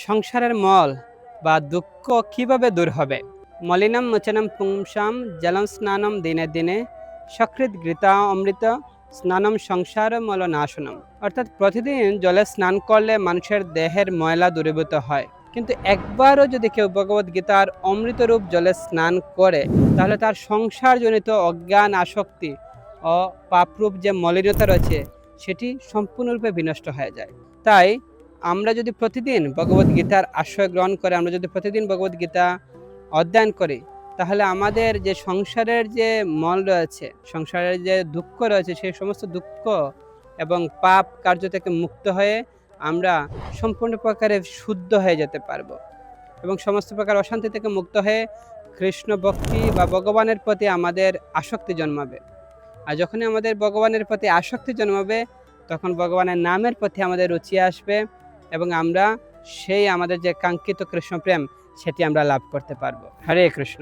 সংসারের মল বা দুঃখ কিভাবে দূর হবে? মলিনম মোচনম পুংসাম জলম স্নানম দিনে দিনে সকৃত ঘৃতা অমৃত স্নানম সংসার মলনাশনম। অর্থাৎ প্রতিদিন জলে স্নান করলে মানুষের দেহের ময়লা দূরীভূত হয়, কিন্তু একবারও যদি কেউ ভগবদ গীতার অমৃতরূপ জলে স্নান করে তাহলে তার সংসারজনিত অজ্ঞান আসক্তি ও পাপরূপ যে মলিনতা রয়েছে সেটি সম্পূর্ণরূপে বিনষ্ট হয়ে যায়। তাই আমরা যদি প্রতিদিন ভগবদ গীতার আশ্রয় গ্রহণ করে আমরা যদি প্রতিদিন ভগবদ গীতা অধ্যয়ন করি তাহলে আমাদের যে সংসারের যে মল রয়েছে, সংসারের যে দুঃখ রয়েছে, সেই সমস্ত দুঃখ এবং পাপ কার্য থেকে মুক্ত হয়ে আমরা সম্পূর্ণ প্রকারে শুদ্ধ হয়ে যেতে পারবো এবং সমস্ত প্রকার অশান্তি থেকে মুক্ত হয়ে কৃষ্ণ ভক্তি বা ভগবানের প্রতি আমাদের আসক্তি জন্মাবে। আর যখনই আমাদের ভগবানের প্রতি আসক্তি জন্মাবে তখন ভগবানের নামের প্রতি আমাদের রুচি আসবে এবং আমরা সেই আমাদের যে কাঙ্ক্ষিত কৃষ্ণপ্রেম সেটি আমরা লাভ করতে পারবো। হরে কৃষ্ণ।